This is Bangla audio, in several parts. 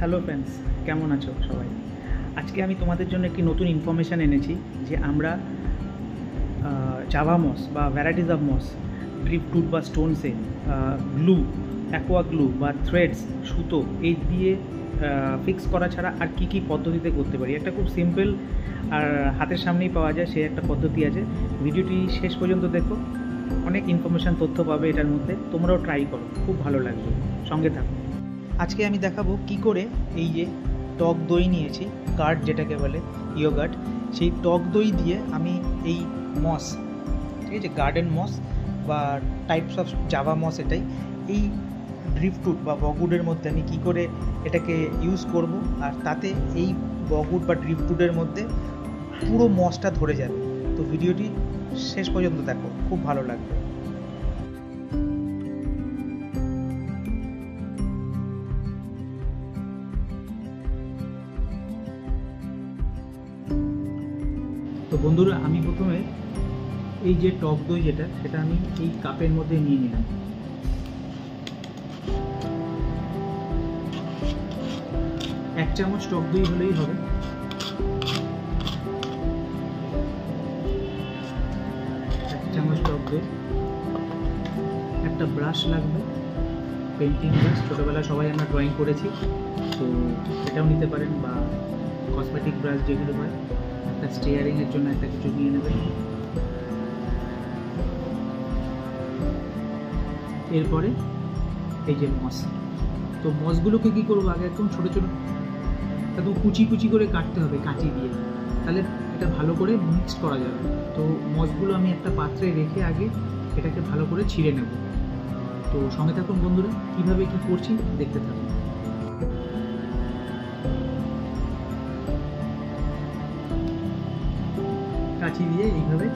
হ্যালো ফ্রেন্ডস, কেমন আছো সবাই? আজকে আমি তোমাদের জন্য একটি নতুন ইনফরমেশান এনেছি যে আমরা জাভা মস বা ভ্যারাইটিস অফ মস, ড্রিফটউড বা স্টোনসে গ্লু, অ্যাকোয়া গ্লু বা থ্রেডস, সুতো এই দিয়ে ফিক্স করা ছাড়া আর কী কী পদ্ধতিতে করতে পারি। একটা খুব সিম্পল আর হাতের সামনেই পাওয়া যায় সে একটা পদ্ধতি আছে। ভিডিওটি শেষ পর্যন্ত দেখো, অনেক ইনফরমেশান তথ্য পাবে এটার মধ্যে। তোমরাও ট্রাই করো, খুব ভালো লাগবে, সঙ্গে থাকো। আজকে আমি দেখাবো কি করে এই যে টক দই নিয়েছি, কার্ড যেটাকে বলে ইয়োগার্ট, সেই টক দই দিয়ে আমি এই মস, ঠিক আছে, গার্ডেন মস বা টাইপস অফ জাভা মস, এটাই এই ড্রিফটউড বা বগউডের মধ্যে আমি কি করে এটাকে ইউজ করব, আর তাতে এই বগউড বা ড্রিফটউডের মধ্যে পুরো মসটা ধরে যাবে। তো ভিডিওটি শেষ পর্যন্ত দেখো, খুব ভালো লাগবে। তো বন্ধুরা, আমি প্রথমে এই যে টক দই সেটা আমি এই কাপের মধ্যে নিয়ে নিলাম। এক চামচ টক দই হলেই হবে। এক চামচ টক দই, একটা ব্রাশ লাগবে, পেন্টিং ব্রাশ, ছোটোবেলায় সবাই আমরা ড্রয়িং করেছি, তো এটাও নিতে পারেন, বা কসমেটিক ব্রাশ যেগুলো হয়। একটা স্টিয়ারিংয়ের জন্য একটা কিছু নিয়ে নেবেন। এরপরে এই যে মস, তো মসগুলোকে কী করবো, আগে একদম ছোটো ছোটো একদম কুচি কুচি করে কাটতে হবে কাঁচি দিয়ে, তাহলে এটা ভালো করে মিক্সড করা যাবে। তো মসগুলো আমি একটা পাত্রে রেখে আগে এটাকে ভালো করে ছিঁড়ে নেব। তো সঙ্গে থাকুন বন্ধুরা, কীভাবে কী করছি দেখতে থাকুন। কাঁচি দিয়ে এইভাবে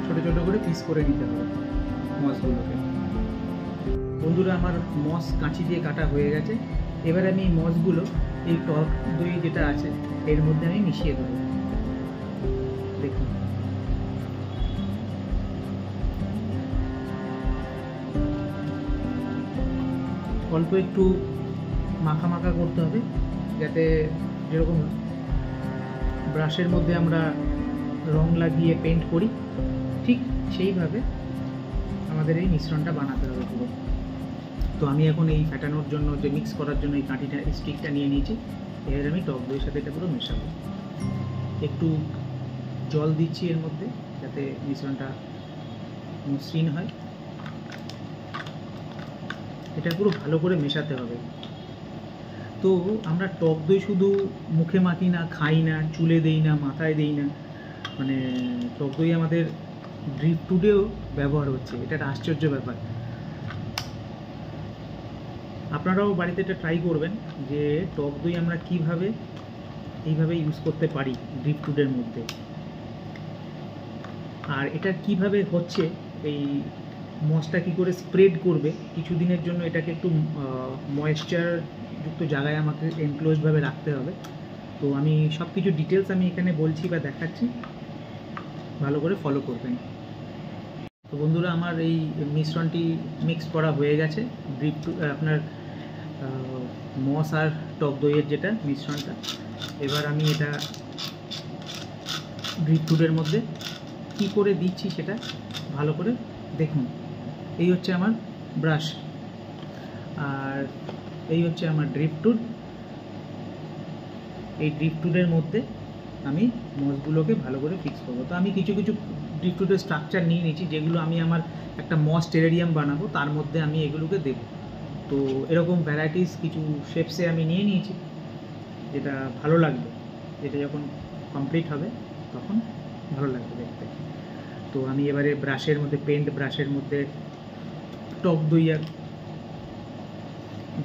ছোটো ছোটো করে পিস করে নিতে হবে মসগুলোকে। বন্ধুরা, আমার মস কাঁচি দিয়ে কাটা হয়ে গেছে। এবার আমি এই মসগুলো এই টক দই যেটা আছে এর মধ্যে আমি মিশিয়ে দেবো। দেখুন, অল্প একটু মাখা মাখা করতে হবে, যাতে যেরকম ব্রাশের মধ্যে আমরা রং লাগিয়ে পেন্ট করি, ঠিক সেইভাবে আমাদের এই মিশ্রণটা বানাতে হবে পুরো। তো আমি এখন এই ফ্যাটানোর জন্য, যে মিক্স করার জন্য এই কাঠিটা, এই স্টিকটা নিয়ে নিয়েছি। এবার আমি টক দইয়ের সাথে এটা পুরো মেশাবো। একটু জল দিচ্ছি এর মধ্যে, যাতে মিশ্রণটা মসৃণ হয়। এটা পুরো ভালো করে মেশাতে হবে। তো আমরা টক দই শুধু মুখে মাখি না, খাই না, চুলে দেই না, মাথায় দেই না, মানে টক দই আমাদের ড্রিফটউডেও ব্যবহার হচ্ছে। এটা একটা আশ্চর্য ব্যাপার। আপনারাও বাড়িতে এটা ট্রাই করবেন যে টক দই আমরা কীভাবে এইভাবে ইউজ করতে পারি ড্রিফটউডের মধ্যে। আর এটা কিভাবে হচ্ছে, এই মসটা কী করে স্প্রেড করবে কিছুদিনের জন্য, এটাকে একটু ময়েশ্চারযুক্ত জায়গায় আমাকে এনক্লোজভাবে রাখতে হবে। তো আমি সব কিছু ডিটেলস আমি এখানে বলছি বা দেখাচ্ছি, ভালো করে ফলো করবেন। তো বন্ধুরা, আমার এই মিশ্রণটি মিক্স করা হয়ে গেছে, ড্রিফটউড আপনার মস আর টক দইয়ের যেটা মিশ্রণটা। এবার আমি এটা ড্রিফটউডের মধ্যে কী করে দিচ্ছি সেটা ভালো করে দেখুন। এই হচ্ছে আমার ব্রাশ, আর এই হচ্ছে আমার ড্রিফটউড। এই ড্রিফটউডের মধ্যে আমি মসগুলোকে ভালো করে ফিক্স করবো। তো আমি কিছু কিছু ড্রিফটউডের স্ট্রাকচার নিয়ে নিয়েছি, যেগুলো আমি আমার একটা মস টেরেরিয়াম বানাবো, তার মধ্যে আমি এগুলোকে দেবো। তো এরকম ভ্যারাইটিস কিছু শেপসে আমি নিয়ে নিয়েছি, যেটা ভালো লাগবে, যেটা যখন কমপ্লিট হবে তখন ভালো লাগবে দেখতে। তো আমি এবারে ব্রাশের মধ্যে, পেন্ট ব্রাশের মধ্যে টক দই আর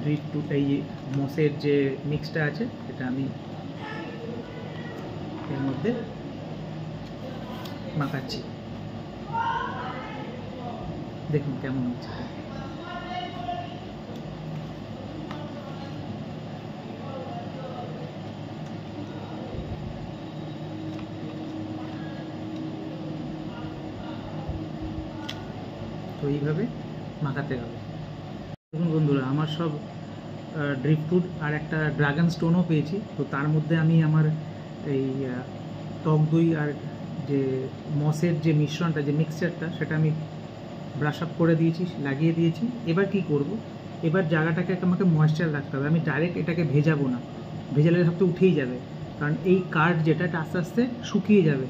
ড্রিফটউড, এই মসের যে মিক্সটা আছে এটা আমি এর মধ্যে মাখাচ্ছি। দেখুন কেমন হচ্ছে। তো এইভাবে মাখাতে হবে। দেখুন বন্ধুরা, আমার সব ড্রিফটউড আর একটা ড্রাগন স্টোনও পেয়েছি। তো তার মধ্যে আমি আমার এই টক দই আর যে মসের যে মিশ্রণটা, যে মিক্সচারটা, সেটা আমি ব্রাশ আপ করে দিয়েছি, লাগিয়ে দিয়েছি। এবার কি করব, এবার জায়গাটাকে আমাকে ময়েশ্চার রাখতে হবে। আমি ডাইরেক্ট এটাকে ভেজাবো না, ভেজালে ভাবতে উঠেই যাবে, কারণ এই কার্ড যেটা আস্তে আস্তে শুকিয়ে যাবে,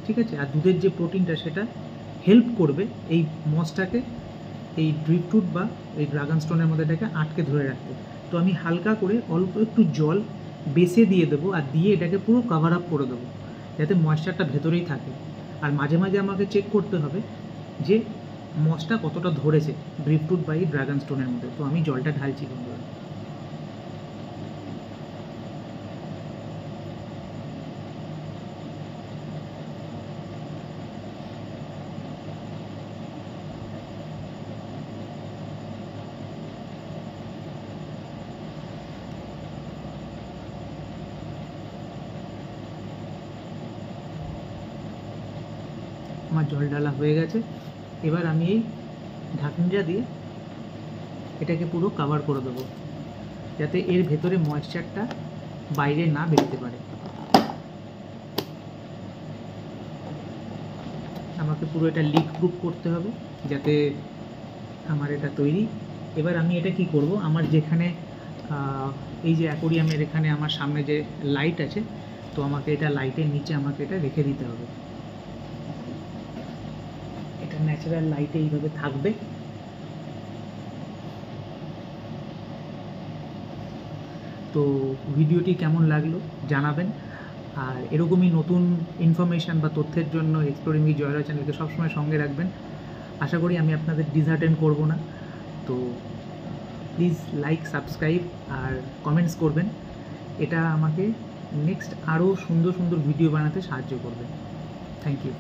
ঠিক আছে। আর দুধের যে প্রোটিনটা সেটা হেল্প করবে এই মসটাকে, এই ড্রিফটউড বা এই ড্রাগন স্টোনের মধ্যে এটাকে আটকে ধরে রাখতে। তো আমি হালকা করে অল্প একটু জল বেসে দিয়ে দেবো, আর দিয়ে এটাকে পুরো কভার আপ করে দেবো, যাতে ময়েশ্চারটা ভেতরেই থাকে। আর মাঝে মাঝে আমাকে চেক করতে হবে যে মসটা কতটা ধরেছে ড্রিফটউড বা এই ড্রাগন স্টোনের মধ্যে। তো আমি জলটা ঢালছি বন্ধুরা। আমার জল ঢালা হয়ে গেছে। এবার আমি এই ঢাকনিটা দিয়ে এটাকে পুরো কভার করে দেবো, যাতে এর ভেতরে ময়েশ্চারটা বাইরে না বেরোতে পারে। আমাকে পুরো এটা লিক প্রুফ করতে হবে, যাতে আমার এটা তৈরি। এবার আমি এটা কি করব, আমার যেখানে এই যে অ্যাকোরিয়ামের এখানে আমার সামনে যে লাইট আছে, তো আমাকে এটা লাইটের নিচে আমাকে এটা রেখে দিতে হবে। এটা ন্যাচারাল লাইটে এইভাবে থাকবে। তো ভিডিওটি কেমন লাগলো জানাবেন, আর এরকমই নতুন ইনফরমেশান বা তথ্যের জন্য এক্সপ্লোরিং উইথ জয় রয় চ্যানেলকে সবসময় সঙ্গে রাখবেন। আশা করি আমি আপনাদের ডিসঅ্যাপয়েন্ট করব না। তো প্লিজ লাইক, সাবস্ক্রাইব আর কমেন্টস করবেন। এটা আমাকে নেক্সট আরও সুন্দর সুন্দর ভিডিও বানাতে সাহায্য করবে। Thank you.